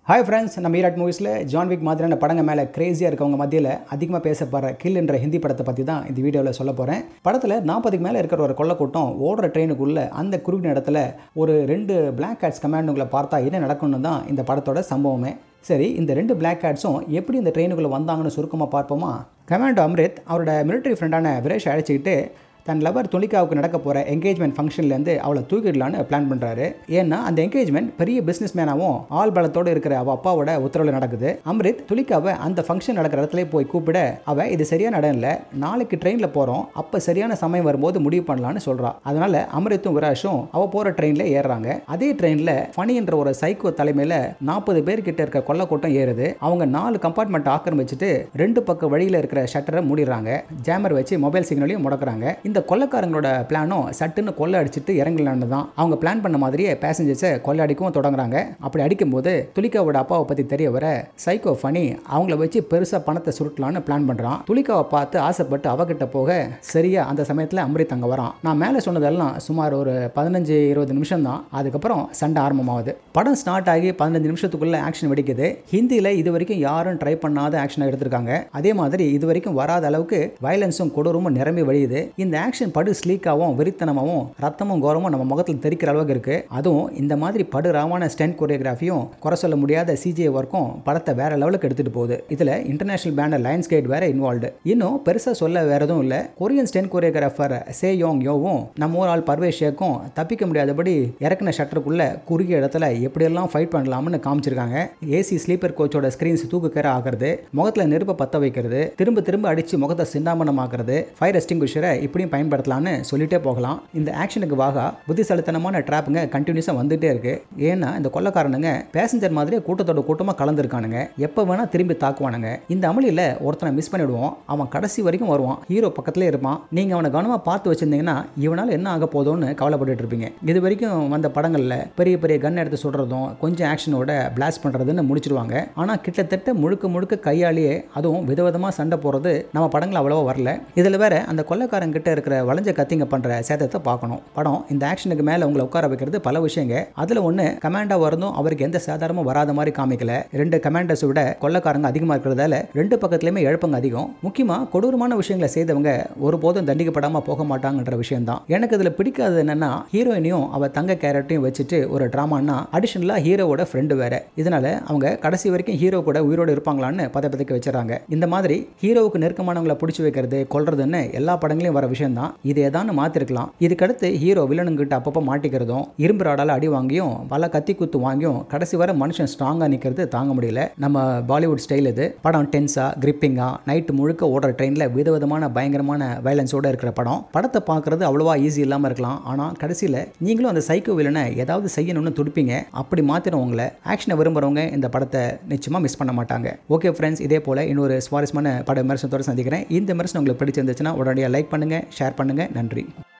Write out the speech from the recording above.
Hi friends, நம்ம Erode மூவிஸில் John விக் மாதிரியான படங்க மேலே கிரேஸியாக இருக்கவங்க மத்தியில் அதிகமாக பேசப்படுற கில் என்ற ஹிந்தி படத்தை பற்றி தான் இந்த வீடியோவில் சொல்ல போகிறேன். படத்தில் 40க்கு மேலே இருக்கிற ஒரு கொள்ளக்கூட்டம் ஓடுற ட்ரெயினுக்குள்ளே அந்த குறுகின இடத்துல ஒரு 2 பிளாக் கேட்ஸ் கமாண்டுங்களை பார்த்தா என்ன நடக்கும்னு தான் இந்த படத்தோட சம்பவமே. சரி, இந்த 2 பிளாக் கேட்ஸும் எப்படி இந்த ட்ரெயினுக்குள்ளே வந்தாங்கன்னு சுருக்கமாக பார்ப்போமா. கமாண்டோ அம்ரித் அவரோட மிலிட்டரி ஃப்ரெண்டான விரேஷ் அழைச்சிக்கிட்டு தன் லவர் துலிகாவுக்கு நடக்க போகிற என்கேஜ்மெண்ட் ஃபங்க்ஷன்லேருந்து அவளை தூக்கிடலான்னு பிளான் பண்ணுறாரு. ஏன்னா அந்த என்கேஜ்மெண்ட் பெரிய பிஸ்னஸ் மேனாகவும் ஆள் பலத்தோடு இருக்கிற அவள் அப்பாவோட உத்தரவில் நடக்குது. அம்ரித் துலிகாவை அந்த ஃபங்க்ஷன் நடக்கிற இடத்துல போய் கூப்பிட அவள் இது சரியான இடம் இல்லை, நாளைக்கு ட்ரெயினில் போகிறோம், அப்போ சரியான சமயம் வரும்போது முடிவு பண்ணலான்னு சொல்கிறா. அதனால அம்ரித்தும் விராஷும் அவள் போகிற ட்ரெயினில் ஏறுறாங்க. அதே ட்ரெயினில் ஃபனி என்ற ஒரு சைக்கோ தலைமையில் 40 பேர்கிட்ட இருக்க கொள்ளக்கூட்டம் ஏறுது. அவங்க 4 கம்பார்ட்மெண்ட் ஆக்கிரமிச்சுட்டு 2 பக்க வழியில் இருக்கிற ஷட்டரை மூடிடுறாங்க. ஜேமர் வச்சு மொபைல் சிக்னலையும் முடக்குறாங்க. இந்த கொள்ளக்காரங்களோட பிளானும் சட்டுன்னு கொள்ளை அடிச்சுட்டு இறங்கலான்னு தான். அவங்க பிளான் பண்ண மாதிரியே பேசஞ்சர்ஸை கொள்ளை அடிக்கவும் தொடங்குறாங்க. அப்படி அடிக்கும்போது துலிகாவோட அப்பாவை பற்றி தெரிய வர சைக்கோ ஃபனி அவங்கள வச்சு பெருசாக பணத்தை சுருட்டலான்னு பிளான் பண்ணுறான். துலிகாவை பார்த்து ஆசைப்பட்டு அவகிட்ட போக சரியா அந்த சமயத்தில் அம்ரித் அங்கே வரான். நான் மேலே சொன்னதெல்லாம் சுமார் ஒரு 15-20 நிமிஷம் தான். அதுக்கப்புறம் சண்டை ஆரம்பமாகுது. படம் ஸ்டார்ட் ஆகி 15 நிமிஷத்துக்குள்ள ஆக்ஷன் வெடிக்குது. ஹிந்தியில் இது வரைக்கும் யாரும் ட்ரை பண்ணாத ஆக்ஷனை எடுத்திருக்காங்க. அதே மாதிரி இது வரைக்கும் வராத அளவுக்கு வயலன்ஸும் கொடூரமும் நிரம்பி வழியுது. இந்த ஆக்ஷன் படு ஸ்லீக்காகவும் வெறித்தனமாகவும் ரத்தமும் கோரமும் நம்ம முகத்தில் தெரிக்கிற அளவுக்கு இருக்கு. அதுவும் இந்த மாதிரி படு ராமான ஸ்டண்ட் கொரியோகிராஃபியும் குறை சொல்ல முடியாத சிஜிஐ ஒர்க்கும் படத்தை வேற லெவலுக்கு எடுத்துட்டு போகுது. இதுல இன்டர்நேஷனல் பேனர் லயன்ஸ் கேட் வேற இன்வால்வ்டு. இன்னும் பெருசா சொல்ல வேற எதுவும் இல்ல. கொரியன் ஸ்டண்ட் கொரியோகிராஃபர் சே யோங் யோவும் நம்ம ஒரு ஆள் பர்வேஷ் ஷேக்கும் தப்பிக்க முடியாதபடி இறக்குன ஷட்டருக்குள்ள குறுகிய இடத்துல எப்படியெல்லாம் ஃபைட் பண்ணலாம்னு காமிச்சிருக்காங்க. ஏசி ஸ்லீப்பர் கோச்சோட ஸ்கிரீன்ஸ் தூக்குக்கேற ஆகிறது, முகத்துல நெருப்பை பத்த வைக்கிறது, திரும்ப திரும்ப அடிச்சு முகத்தை சிந்தாமணமாக்குறது, ஃபயர் எக்ஸ்டிங்விஷரை இப்படியும் பயன்படுத்தலாம்னு சொல்லிட்டே போகலாம். இந்த ஆக்ஷனுக்கு வாகா புத்திசாலித்தனமான ட்ராப்புங்க கண்டினியூஸாக வந்துட்டே இருக்கு. ஏன்னா இந்த கொள்ளக்காரனுங்க பேசஞ்சர் மாதிரியே கூட்டத்தோட கூட்டமாக கலந்துருக்கானுங்க. எப்போ வேணா திரும்பி தாக்குவானுங்க. இந்த அமளியில் ஒருத்தனை மிஸ் பண்ணிவிடுவோம், அவன் கடைசி வரைக்கும் வருவான், ஹீரோ பக்கத்திலே இருப்பான். நீங்கள் அவனை கவனமாக பார்த்து வச்சிருந்தீங்கன்னா இவனால் என்ன ஆக போதோன்னு கவலைப்பட்டு இருப்பீங்க. இது வரைக்கும் வந்த படங்களில் பெரிய பெரிய கன் எடுத்து சுடுறதும் கொஞ்சம் ஆக்ஷனோட பிளாஸ்ட் பண்ணுறதுன்னு முடிச்சிருவாங்க. ஆனால் கிட்டத்தட்ட முழுக்க முழுக்க கையாலேயே அதுவும் விதவிதமாக சண்டை போகிறது நம்ம படங்கள் அவ்வளோவா வரல. இதில் வேற அந்த கொள்ளக்காரங்கிட்ட இருக்கிற வளைஞ்ச கத்திங்க பண்ற சேதத்தை பார்க்கணும். படம் இந்த ஆக்ஷனுக்கு மேல உங்களை உட்கார வைக்கிறது பல விஷயங்க. அதுல ஒண்ணு கமாண்டோ வரணும், அவருக்கு எந்த சாதாரணமும் வராத மாதிரி காமிக்கல. 2 கமாண்டர்ஸ் விட கொள்ளக்காரங்க அதிகமா இருக்கிறதால 2 பக்கத்துலயுமே இழப்பங்க அதிகம். முக்கியமா கொடூரமான விஷயங்களை செய்தவங்க ஒருபோதும் தண்டிக்கப்படாம போக மாட்டாங்கன்ற விஷயம் தான். எனக்கு இதுல பிடிக்காதது என்னன்னா ஹீரோயினையும் அவ தங்க கேரக்டரையும் வச்சுட்டு ஒரு டிராமான்னா அடிஷனலா ஹீரோவோட ஃப்ரெண்டு வேற. இதனால அவங்க கடைசி வரைக்கும் ஹீரோ கூட உயிரோடு இருப்பாங்களான்னு பதப்பதைக்க வச்சுறாங்க. இந்த மாதிரி ஹீரோவுக்கு நெருக்கமானவங்களை பிடிச்சி வைக்கிறது கொல்றதுன்னு எல்லா படங்களையும் வர விஷயம் தான். இதே தான் மாத்திருக்கலாம். இதுக்கடுத்து ஹீரோ வில்லனுங்கிட்ட அப்பப்போ மாட்டிக்கிறதும் இரும்பு ராடால அடி வாங்கியும் பல கத்தி குத்து வாங்கியும் கடைசி வரை மனுஷன் ஸ்ட்ராங்கா நிக்கிறது தாங்க முடியல. நம்ம பாலிவுட் ஸ்டைல் இது. படம் டென்ஸா கிரிப்பிங்கா நைட் முழுக்க ஓடுற ட்ரெயின்ல விதவிதமான பயங்கரமான வயலன்ஸோட இருக்கிற படம். படத்தை பார்க்கறது அவ்வளவா ஈஸி இல்லாம இருக்கலாம். ஆனா கடைசியில நீங்களும் அந்த சைக்கோ வில்லனை ஏதாவது செய்யணும்னு துடிப்பீங்க. அப்படி மாத்திரவங்களை ஆக்ஷனை விரும்புறவங்க இந்த படத்தை நிச்சயமா மிஸ் பண்ண மாட்டாங்க. ஓகே ஃப்ரெண்ட்ஸ், இதே போல இன்னொரு சுவாரஸ்யமான பட விமர்சனத்தோட சந்திக்கிறேன். இந்த விமர்சனம் உங்களுக்கு பிடிச்சிருந்துச்சுன்னா உடனடியாக லைக் பண்ணுங்க, ஷேர் பண்ணுங்க. நன்றி.